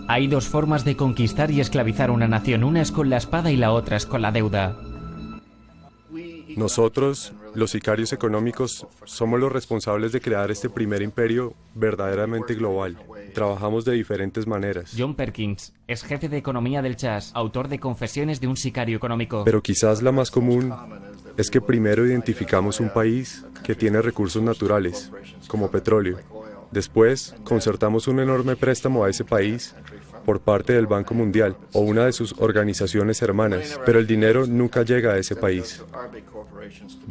Hay dos formas de conquistar y esclavizar una nación, una es con la espada y la otra es con la deuda. Nosotros, los sicarios económicos, somos los responsables de crear este primer imperio verdaderamente global. Trabajamos de diferentes maneras. John Perkins es jefe de economía del Chas, autor de Confesiones de un sicario económico. Pero quizás la más común es que primero identificamos un país que tiene recursos naturales, como petróleo. Después, concertamos un enorme préstamo a ese país por parte del Banco Mundial o una de sus organizaciones hermanas, pero el dinero nunca llega a ese país.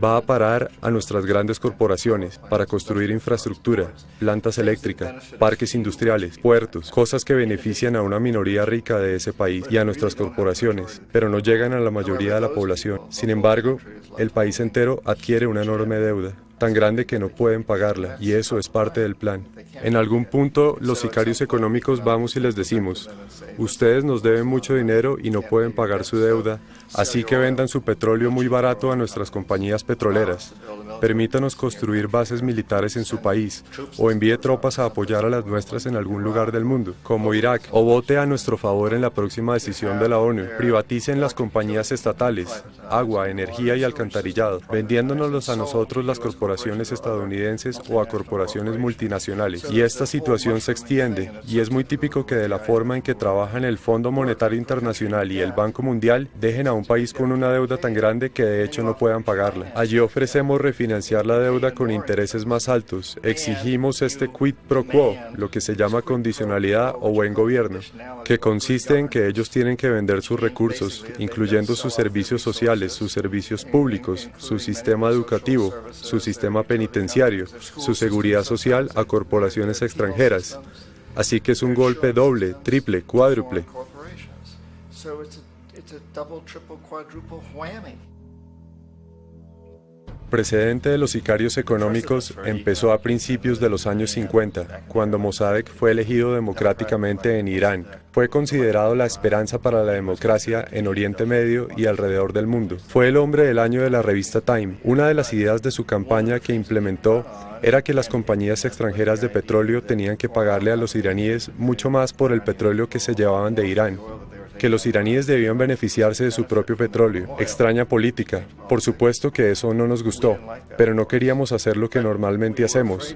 Va a parar a nuestras grandes corporaciones para construir infraestructura, plantas eléctricas, parques industriales, puertos, cosas que benefician a una minoría rica de ese país y a nuestras corporaciones, pero no llegan a la mayoría de la población. Sin embargo, el país entero adquiere una enorme deuda, tan grande que no pueden pagarla, y eso es parte del plan. En algún punto, los sicarios económicos vamos y les decimos, ustedes nos deben mucho dinero y no pueden pagar su deuda, así que vendan su petróleo muy barato a nuestras compañías petroleras. Permítanos construir bases militares en su país, o envíe tropas a apoyar a las nuestras en algún lugar del mundo, como Irak, o vote a nuestro favor en la próxima decisión de la ONU. Privaticen las compañías estatales, agua, energía y alcantarillado, vendiéndonos a nosotros las corporaciones estadounidenses o a corporaciones multinacionales. Y esta situación se extiende, y es muy típico que de la forma en que trabajan el Fondo Monetario Internacional y el Banco Mundial, dejen a un país con una deuda tan grande que de hecho no puedan pagarla. Allí ofrecemos refinanciar la deuda con intereses más altos. Exigimos este quid pro quo, lo que se llama condicionalidad o buen gobierno, que consiste en que ellos tienen que vender sus recursos, incluyendo sus servicios sociales, sus servicios públicos, su sistema educativo, su sistema penitenciario, su seguridad social a corporaciones extranjeras. Así que es un golpe doble, triple, cuádruple. Precedente de los sicarios económicos empezó a principios de los años 50, cuando Mossadegh fue elegido democráticamente en Irán. Fue considerado la esperanza para la democracia en Oriente Medio y alrededor del mundo. Fue el hombre del año de la revista Time. Una de las ideas de su campaña que implementó era que las compañías extranjeras de petróleo tenían que pagarle a los iraníes mucho más por el petróleo que se llevaban de Irán, que los iraníes debían beneficiarse de su propio petróleo. Extraña política. Por supuesto que eso no nos gustó, pero no queríamos hacer lo que normalmente hacemos,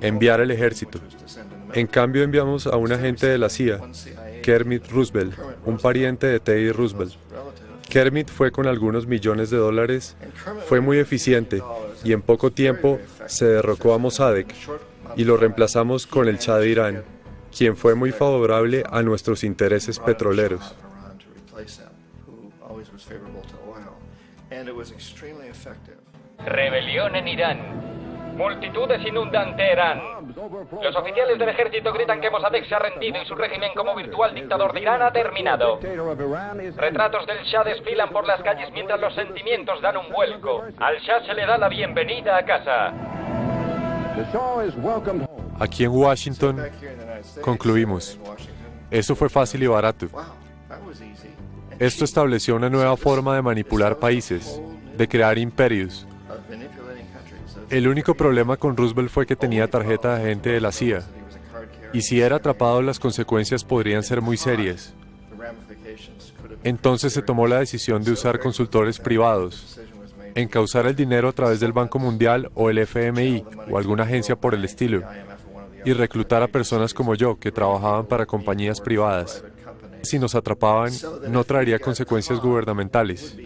enviar el ejército. En cambio enviamos a un agente de la CIA, Kermit Roosevelt, un pariente de Teddy Roosevelt. Kermit fue con algunos millones de dólares, fue muy eficiente y en poco tiempo se derrocó a Mossadegh y lo reemplazamos con el Shah de Irán, quien fue muy favorable a nuestros intereses petroleros. Rebelión en Irán. Multitudes inundan Teherán. Los oficiales del ejército gritan que Mossadegh se ha rendido y su régimen como virtual dictador de Irán ha terminado. Retratos del Shah desfilan por las calles mientras los sentimientos dan un vuelco. Al Shah se le da la bienvenida a casa. Aquí en Washington concluimos, eso fue fácil y barato. Esto estableció una nueva forma de manipular países, de crear imperios. El único problema con Roosevelt fue que tenía tarjeta de agente de la CIA, y si era atrapado las consecuencias podrían ser muy serias. Entonces se tomó la decisión de usar consultores privados, encauzar el dinero a través del Banco Mundial o el FMI o alguna agencia por el estilo, y reclutar a personas como yo que trabajaban para compañías privadas. Si nos atrapaban, no traería consecuencias gubernamentales.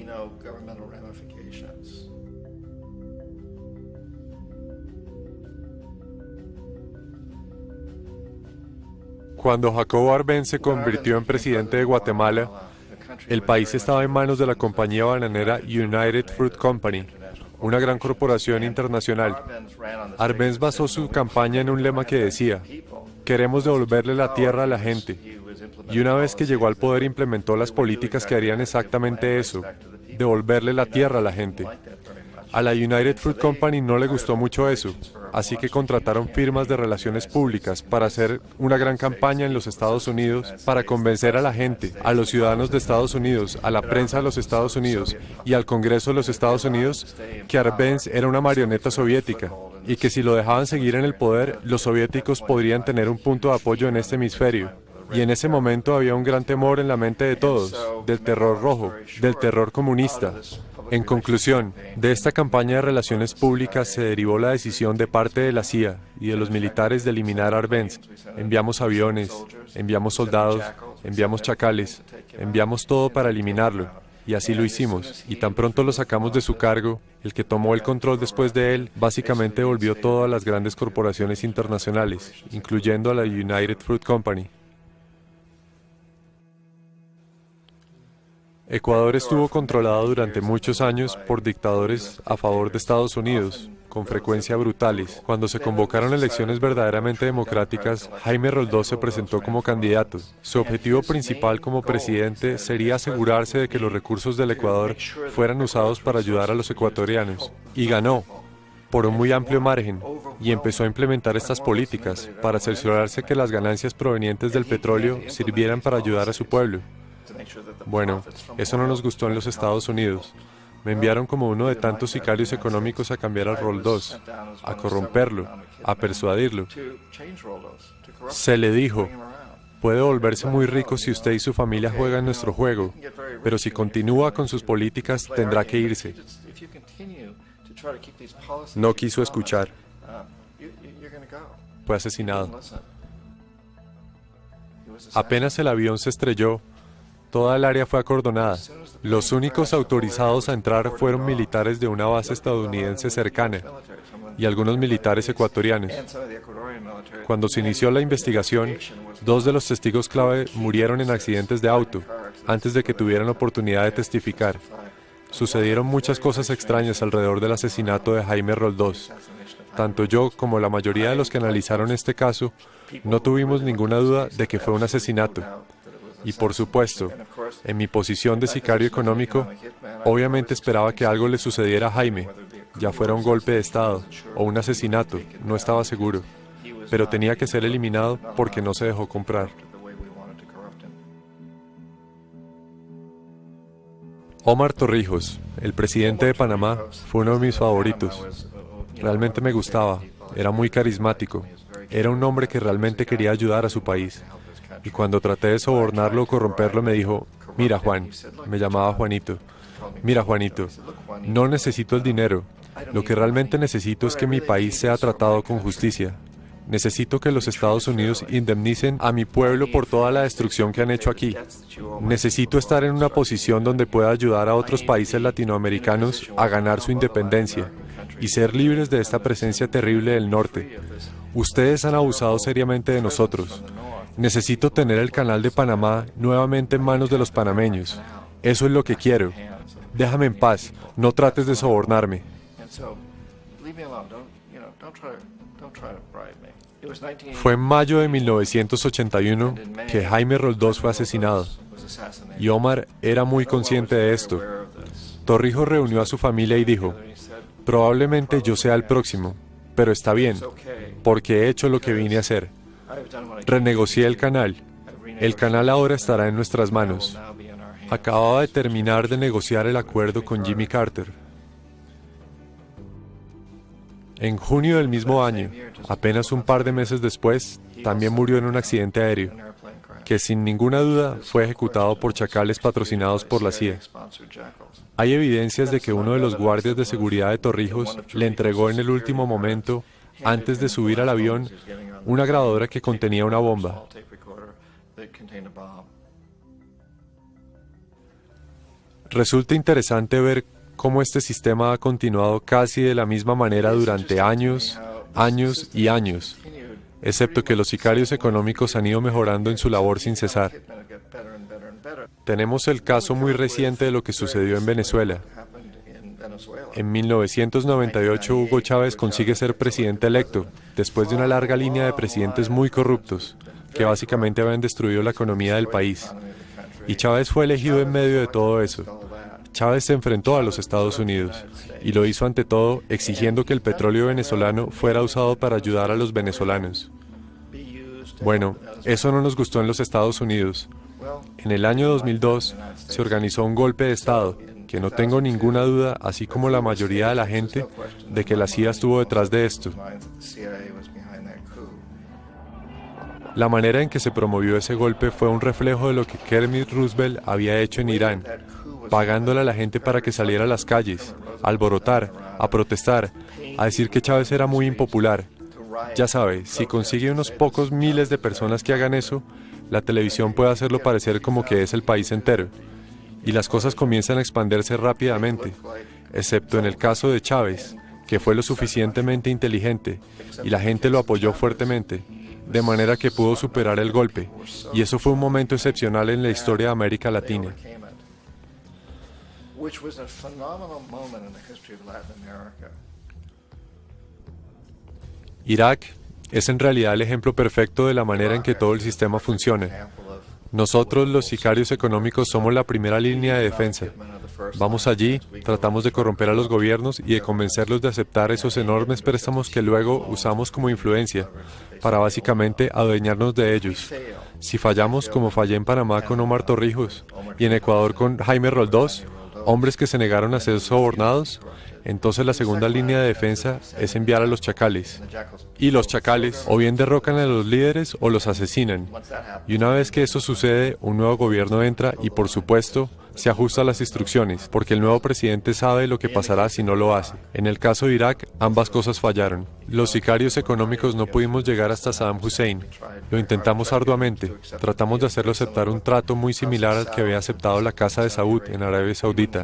Cuando Jacobo Arbenz se convirtió en presidente de Guatemala, el país estaba en manos de la compañía bananera United Fruit Company, una gran corporación internacional. Arbenz basó su campaña en un lema que decía, queremos devolverle la tierra a la gente. Y una vez que llegó al poder implementó las políticas que harían exactamente eso, devolverle la tierra a la gente. A la United Fruit Company no le gustó mucho eso, así que contrataron firmas de relaciones públicas para hacer una gran campaña en los Estados Unidos para convencer a la gente, a los ciudadanos de Estados Unidos, a la prensa de los Estados Unidos y al Congreso de los Estados Unidos que Arbenz era una marioneta soviética y que si lo dejaban seguir en el poder, los soviéticos podrían tener un punto de apoyo en este hemisferio. Y en ese momento había un gran temor en la mente de todos, del terror rojo, del terror comunista. En conclusión, de esta campaña de relaciones públicas se derivó la decisión de parte de la CIA y de los militares de eliminar a Arbenz. Enviamos aviones, enviamos soldados, enviamos chacales, enviamos todo para eliminarlo. Y así lo hicimos. Y tan pronto lo sacamos de su cargo, el que tomó el control después de él, básicamente devolvió todo a las grandes corporaciones internacionales, incluyendo a la United Fruit Company. Ecuador estuvo controlado durante muchos años por dictadores a favor de Estados Unidos, con frecuencia brutales. Cuando se convocaron elecciones verdaderamente democráticas, Jaime Roldós se presentó como candidato. Su objetivo principal como presidente sería asegurarse de que los recursos del Ecuador fueran usados para ayudar a los ecuatorianos. Y ganó, por un muy amplio margen, y empezó a implementar estas políticas para cerciorarse que las ganancias provenientes del petróleo sirvieran para ayudar a su pueblo. Bueno, eso no nos gustó en los Estados Unidos. Me enviaron como uno de tantos sicarios económicos a cambiar a Roldós, a corromperlo, a persuadirlo. Se le dijo, puede volverse muy rico si usted y su familia juegan nuestro juego, pero si continúa con sus políticas tendrá que irse. No quiso escuchar. Fue asesinado. Apenas el avión se estrelló, toda el área fue acordonada. Los únicos autorizados a entrar fueron militares de una base estadounidense cercana y algunos militares ecuatorianos. Cuando se inició la investigación, 2 de los testigos clave murieron en accidentes de auto antes de que tuvieran oportunidad de testificar. Sucedieron muchas cosas extrañas alrededor del asesinato de Jaime Roldós. Tanto yo como la mayoría de los que analizaron este caso no tuvimos ninguna duda de que fue un asesinato. Y por supuesto, en mi posición de sicario económico, obviamente esperaba que algo le sucediera a Jaime, ya fuera un golpe de Estado o un asesinato, no estaba seguro, pero tenía que ser eliminado porque no se dejó comprar. Omar Torrijos, el presidente de Panamá, fue uno de mis favoritos. Realmente me gustaba, era muy carismático, era un hombre que realmente quería ayudar a su país. Y cuando traté de sobornarlo o corromperlo me dijo, mira Juan, me llamaba Juanito, mira Juanito, no necesito el dinero, lo que realmente necesito es que mi país sea tratado con justicia. Necesito que los Estados Unidos indemnicen a mi pueblo por toda la destrucción que han hecho aquí. Necesito estar en una posición donde pueda ayudar a otros países latinoamericanos a ganar su independencia y ser libres de esta presencia terrible del norte. Ustedes han abusado seriamente de nosotros. Necesito tener el canal de Panamá nuevamente en manos de los panameños. Eso es lo que quiero. Déjame en paz, no trates de sobornarme. Fue en mayo de 1981 que Jaime Roldós fue asesinado. Y Omar era muy consciente de esto. Torrijos reunió a su familia y dijo, probablemente yo sea el próximo, pero está bien, porque he hecho lo que vine a hacer. Renegocié el canal. El canal ahora estará en nuestras manos. Acababa de terminar de negociar el acuerdo con Jimmy Carter. En junio del mismo año, apenas un par de meses después, también murió en un accidente aéreo, que sin ninguna duda fue ejecutado por chacales patrocinados por la CIA. Hay evidencias de que uno de los guardias de seguridad de Torrijos le entregó en el último momento, antes de subir al avión, una grabadora que contenía una bomba. Resulta interesante ver cómo este sistema ha continuado casi de la misma manera durante años, años y años, excepto que los sicarios económicos han ido mejorando en su labor sin cesar. Tenemos el caso muy reciente de lo que sucedió en Venezuela. En 1998 Hugo Chávez consigue ser presidente electo, después de una larga línea de presidentes muy corruptos, que básicamente habían destruido la economía del país. Y Chávez fue elegido en medio de todo eso. Chávez se enfrentó a los Estados Unidos, y lo hizo ante todo exigiendo que el petróleo venezolano fuera usado para ayudar a los venezolanos. Bueno, eso no nos gustó en los Estados Unidos. En el año 2002 se organizó un golpe de Estado, que no tengo ninguna duda, así como la mayoría de la gente, de que la CIA estuvo detrás de esto. La manera en que se promovió ese golpe fue un reflejo de lo que Kermit Roosevelt había hecho en Irán, pagándole a la gente para que saliera a las calles, a alborotar, a protestar, a decir que Chávez era muy impopular. Ya sabe, si consigue unos pocos miles de personas que hagan eso, la televisión puede hacerlo parecer como que es el país entero. Y las cosas comienzan a expandirse rápidamente, excepto en el caso de Chávez, que fue lo suficientemente inteligente, y la gente lo apoyó fuertemente, de manera que pudo superar el golpe, y eso fue un momento excepcional en la historia de América Latina. Irak es en realidad el ejemplo perfecto de la manera en que todo el sistema funciona. Nosotros, los sicarios económicos, somos la primera línea de defensa. Vamos allí, tratamos de corromper a los gobiernos y de convencerlos de aceptar esos enormes préstamos que luego usamos como influencia para básicamente adueñarnos de ellos. Si fallamos, como fallé en Panamá con Omar Torrijos y en Ecuador con Jaime Roldós, hombres que se negaron a ser sobornados, entonces la segunda línea de defensa es enviar a los chacales. Y los chacales o bien derrocan a los líderes o los asesinan. Y una vez que eso sucede, un nuevo gobierno entra y, por supuesto, se ajusta a las instrucciones, porque el nuevo presidente sabe lo que pasará si no lo hace. En el caso de Irak, ambas cosas fallaron. Los sicarios económicos no pudimos llegar hasta Saddam Hussein. Lo intentamos arduamente. Tratamos de hacerlo aceptar un trato muy similar al que había aceptado la Casa de Saud en Arabia Saudita,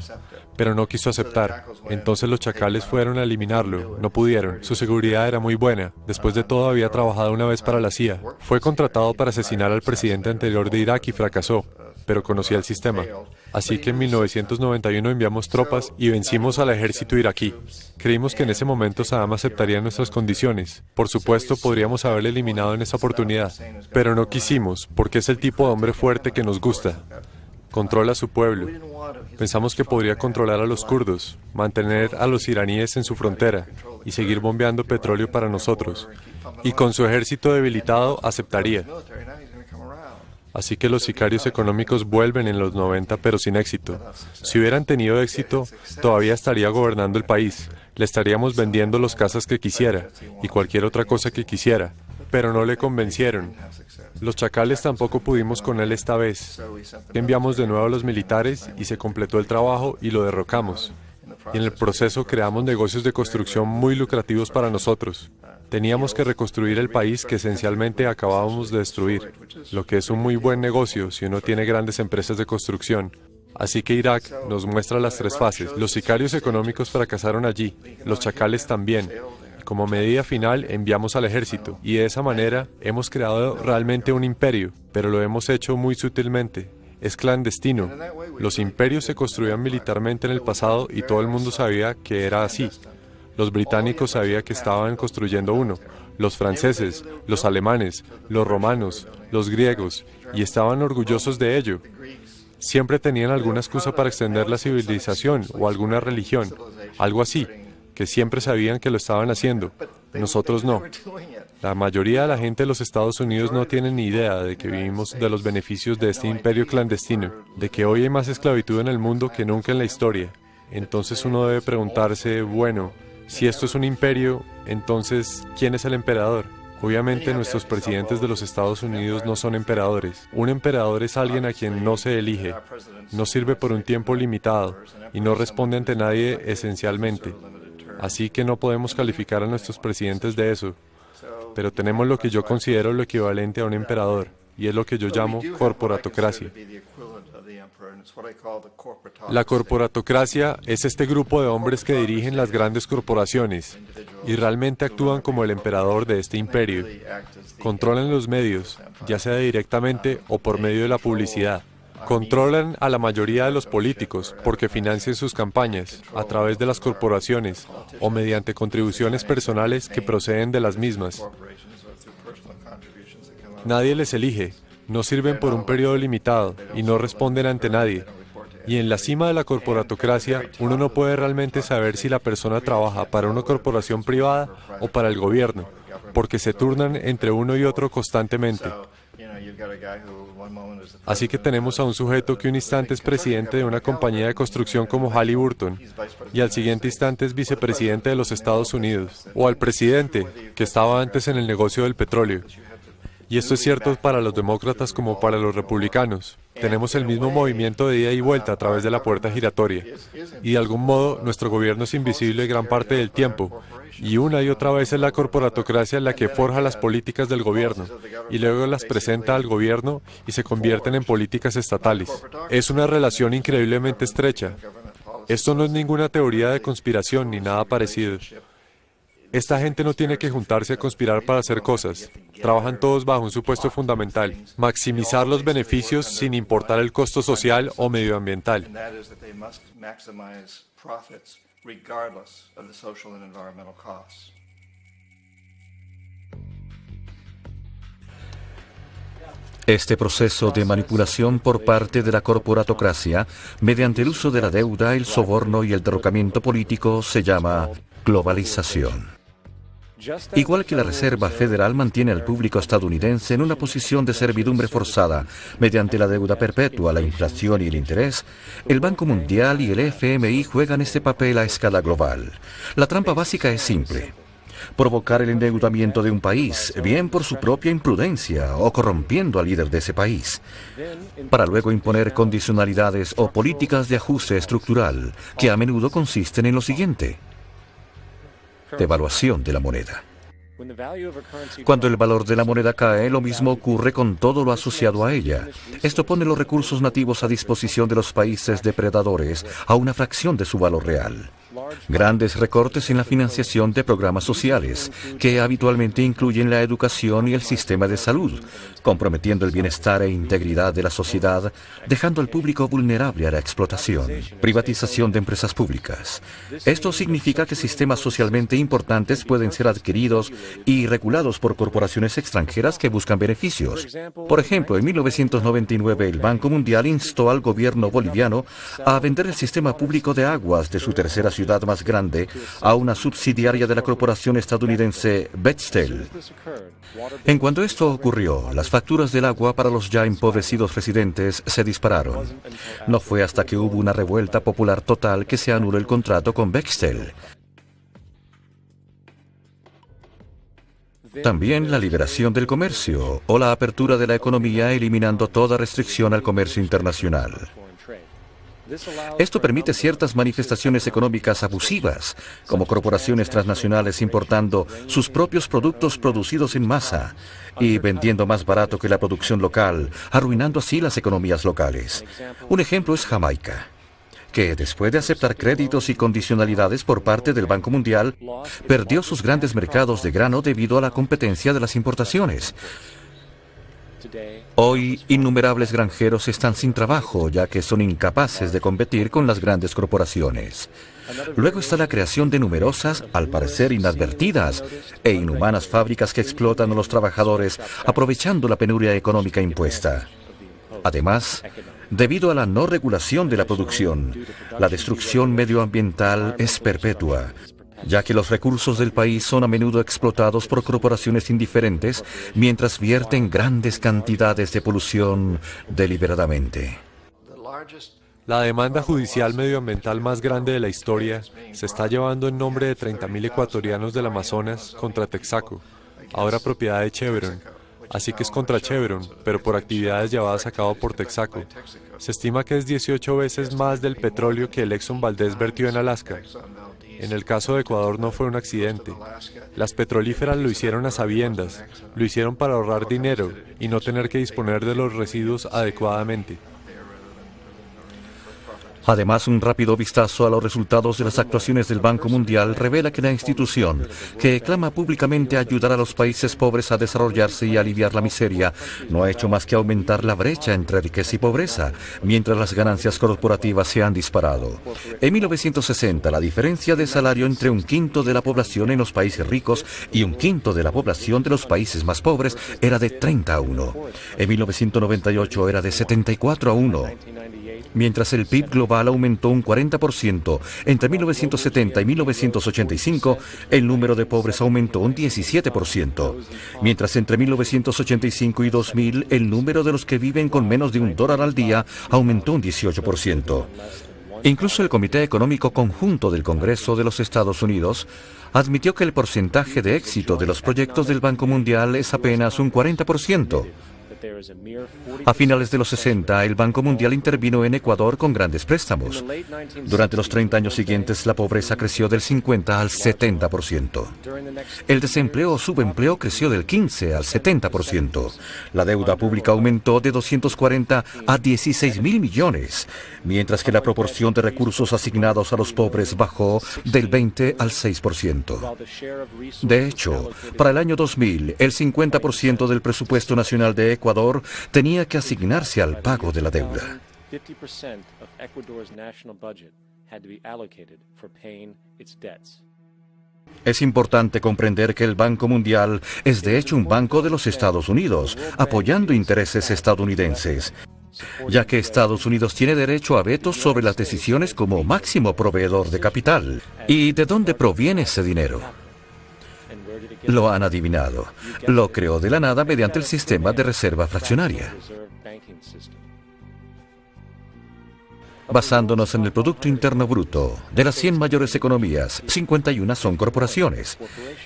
pero no quiso aceptar. Entonces los chacales fueron a eliminarlo. No pudieron. Su seguridad era muy buena. Después de todo, había trabajado una vez para la CIA. Fue contratado para asesinar al presidente anterior de Irak y fracasó, pero conocía el sistema. Así que en 1991 enviamos tropas y vencimos al ejército iraquí. Creímos que en ese momento Saddam aceptaría nuestras condiciones. Por supuesto, podríamos haberle eliminado en esa oportunidad, pero no quisimos, porque es el tipo de hombre fuerte que nos gusta. Controla a su pueblo. Pensamos que podría controlar a los kurdos, mantener a los iraníes en su frontera y seguir bombeando petróleo para nosotros. Y con su ejército debilitado, aceptaría. Así que los sicarios económicos vuelven en los 90, pero sin éxito. Si hubieran tenido éxito, todavía estaría gobernando el país. Le estaríamos vendiendo las casas que quisiera y cualquier otra cosa que quisiera, pero no le convencieron. Los chacales tampoco pudimos con él esta vez. Enviamos de nuevo a los militares y se completó el trabajo y lo derrocamos. Y en el proceso creamos negocios de construcción muy lucrativos para nosotros. Teníamos que reconstruir el país que esencialmente acabábamos de destruir, lo que es un muy buen negocio si uno tiene grandes empresas de construcción. Así que Irak nos muestra las tres fases. Los sicarios económicos fracasaron allí, los chacales también. Como medida final enviamos al ejército y de esa manera hemos creado realmente un imperio, pero lo hemos hecho muy sutilmente. Es clandestino. Los imperios se construían militarmente en el pasado y todo el mundo sabía que era así. Los británicos sabían que estaban construyendo uno, los franceses, los alemanes, los romanos, los griegos, y estaban orgullosos de ello. Siempre tenían alguna excusa para extender la civilización o alguna religión, algo así, que siempre sabían que lo estaban haciendo. Nosotros no. La mayoría de la gente de los Estados Unidos no tiene ni idea de que vivimos de los beneficios de este imperio clandestino, de que hoy hay más esclavitud en el mundo que nunca en la historia. Entonces uno debe preguntarse, bueno, si esto es un imperio, entonces, ¿quién es el emperador? Obviamente nuestros presidentes de los Estados Unidos no son emperadores. Un emperador es alguien a quien no se elige, no sirve por un tiempo limitado y no responde ante nadie esencialmente. Así que no podemos calificar a nuestros presidentes de eso. Pero tenemos lo que yo considero lo equivalente a un emperador, y es lo que yo llamo corporatocracia. La corporatocracia es este grupo de hombres que dirigen las grandes corporaciones y realmente actúan como el emperador de este imperio. Controlan los medios, ya sea directamente o por medio de la publicidad. Controlan a la mayoría de los políticos porque financian sus campañas a través de las corporaciones o mediante contribuciones personales que proceden de las mismas. Nadie les elige, no sirven por un periodo limitado y no responden ante nadie. Y en la cima de la corporatocracia, uno no puede realmente saber si la persona trabaja para una corporación privada o para el gobierno, porque se turnan entre uno y otro constantemente. Así que tenemos a un sujeto que un instante es presidente de una compañía de construcción como Halliburton y al siguiente instante es vicepresidente de los Estados Unidos, o al presidente, que estaba antes en el negocio del petróleo. Y esto es cierto para los demócratas como para los republicanos. Tenemos el mismo movimiento de ida y vuelta a través de la puerta giratoria. Y de algún modo, nuestro gobierno es invisible gran parte del tiempo. Y una y otra vez es la corporatocracia la que forja las políticas del gobierno, y luego las presenta al gobierno y se convierten en políticas estatales. Es una relación increíblemente estrecha. Esto no es ninguna teoría de conspiración ni nada parecido. Esta gente no tiene que juntarse a conspirar para hacer cosas. Trabajan todos bajo un supuesto fundamental: maximizar los beneficios sin importar el costo social o medioambiental. Este proceso de manipulación por parte de la corporatocracia, mediante el uso de la deuda, el soborno y el derrocamiento político, se llama globalización. Igual que la Reserva Federal mantiene al público estadounidense en una posición de servidumbre forzada mediante la deuda perpetua, la inflación y el interés, el Banco Mundial y el FMI juegan este papel a escala global. La trampa básica es simple: provocar el endeudamiento de un país, bien por su propia imprudencia o corrompiendo al líder de ese país, para luego imponer condicionalidades o políticas de ajuste estructural, que a menudo consisten en lo siguiente: devaluación de la moneda. Cuando el valor de la moneda cae, lo mismo ocurre con todo lo asociado a ella. Esto pone los recursos nativos a disposición de los países depredadores a una fracción de su valor real. Grandes recortes en la financiación de programas sociales, que habitualmente incluyen la educación y el sistema de salud, comprometiendo el bienestar e integridad de la sociedad, dejando al público vulnerable a la explotación. Privatización de empresas públicas. Esto significa que sistemas socialmente importantes pueden ser adquiridos y regulados por corporaciones extranjeras que buscan beneficios. Por ejemplo, en 1999 el Banco Mundial instó al gobierno boliviano a vender el sistema público de aguas de su tercera ciudad más grande a una subsidiaria de la corporación estadounidense Bechtel. En cuanto esto ocurrió, las facturas del agua para los ya empobrecidos residentes se dispararon. No fue hasta que hubo una revuelta popular total que se anuló el contrato con Bechtel. También la liberación del comercio o la apertura de la economía eliminando toda restricción al comercio internacional. Esto permite ciertas manifestaciones económicas abusivas, como corporaciones transnacionales importando sus propios productos producidos en masa y vendiendo más barato que la producción local, arruinando así las economías locales. Un ejemplo es Jamaica, que después de aceptar créditos y condicionalidades por parte del Banco Mundial, perdió sus grandes mercados de grano debido a la competencia de las importaciones. Hoy, innumerables granjeros están sin trabajo, ya que son incapaces de competir con las grandes corporaciones. Luego está la creación de numerosas, al parecer inadvertidas, e inhumanas fábricas que explotan a los trabajadores, aprovechando la penuria económica impuesta. Además, debido a la no regulación de la producción, la destrucción medioambiental es perpetua, ya que los recursos del país son a menudo explotados por corporaciones indiferentes mientras vierten grandes cantidades de polución deliberadamente. La demanda judicial medioambiental más grande de la historia se está llevando en nombre de 30.000 ecuatorianos del Amazonas contra Texaco, ahora propiedad de Chevron. Así que es contra Chevron, pero por actividades llevadas a cabo por Texaco. Se estima que es 18 veces más del petróleo que el Exxon Valdez vertió en Alaska. En el caso de Ecuador no fue un accidente. Las petrolíferas lo hicieron a sabiendas, lo hicieron para ahorrar dinero y no tener que disponer de los residuos adecuadamente. Además, un rápido vistazo a los resultados de las actuaciones del Banco Mundial revela que la institución, que clama públicamente ayudar a los países pobres a desarrollarse y aliviar la miseria, no ha hecho más que aumentar la brecha entre riqueza y pobreza, mientras las ganancias corporativas se han disparado. En 1960, la diferencia de salario entre un quinto de la población en los países ricos y un quinto de la población de los países más pobres era de 30-1. En 1998 era de 74-1. Mientras el PIB global aumentó un 40%, entre 1970 y 1985, el número de pobres aumentó un 17%. Mientras entre 1985 y 2000, el número de los que viven con menos de $1 al día aumentó un 18%. Incluso el Comité Económico Conjunto del Congreso de los Estados Unidos admitió que el porcentaje de éxito de los proyectos del Banco Mundial es apenas un 40%. A finales de los 60, el Banco Mundial intervino en Ecuador con grandes préstamos. Durante los 30 años siguientes, la pobreza creció del 50 al 70%. El desempleo o subempleo creció del 15 al 70%. La deuda pública aumentó de 240 a 16.000 millones, mientras que la proporción de recursos asignados a los pobres bajó del 20 al 6%. De hecho, para el año 2000, el 50% del presupuesto nacional de Ecuador tenía que asignarse al pago de la deuda. Es importante comprender que el Banco Mundial es de hecho un banco de los Estados Unidos, apoyando intereses estadounidenses, ya que Estados Unidos tiene derecho a veto sobre las decisiones como máximo proveedor de capital. ¿Y de dónde proviene ese dinero? Lo han adivinado. Lo creó de la nada mediante el sistema de reserva fraccionaria. Basándonos en el Producto Interno Bruto, de las 100 mayores economías, 51 son corporaciones,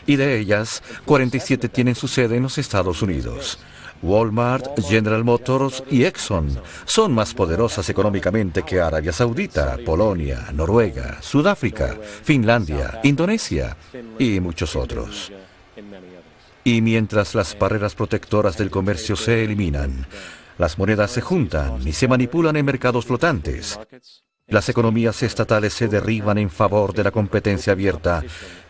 y de ellas, 47 tienen su sede en los Estados Unidos. Walmart, General Motors y Exxon son más poderosas económicamente que Arabia Saudita, Polonia, Noruega, Sudáfrica, Finlandia, Indonesia y muchos otros. Y mientras las barreras protectoras del comercio se eliminan, las monedas se juntan y se manipulan en mercados flotantes. Las economías estatales se derriban en favor de la competencia abierta.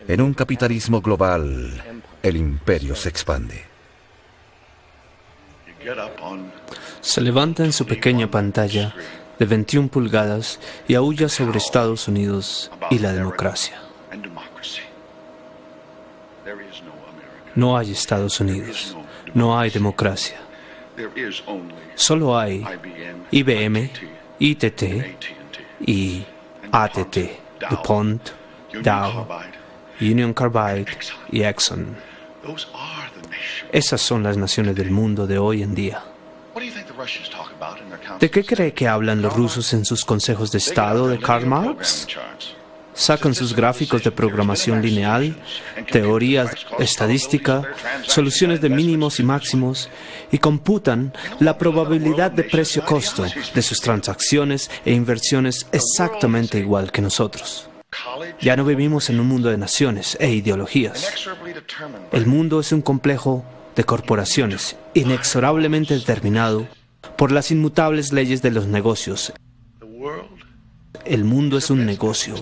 En un capitalismo global, el imperio se expande. Se levanta en su pequeña pantalla de 21 pulgadas y aúlla sobre Estados Unidos y la democracia. No hay Estados Unidos, no hay democracia. Solo hay IBM, ITT y ATT, DuPont, Dow, Union Carbide y Exxon. Esas son las naciones del mundo de hoy en día. ¿De qué cree que hablan los rusos en sus consejos de Estado de Karl Marx? Sacan sus gráficos de programación lineal, teorías estadística, soluciones de mínimos y máximos, y computan la probabilidad de precio-costo de sus transacciones e inversiones exactamente igual que nosotros. Ya no vivimos en un mundo de naciones e ideologías. El mundo es un complejo de corporaciones, inexorablemente determinado por las inmutables leyes de los negocios. El mundo es un negocio.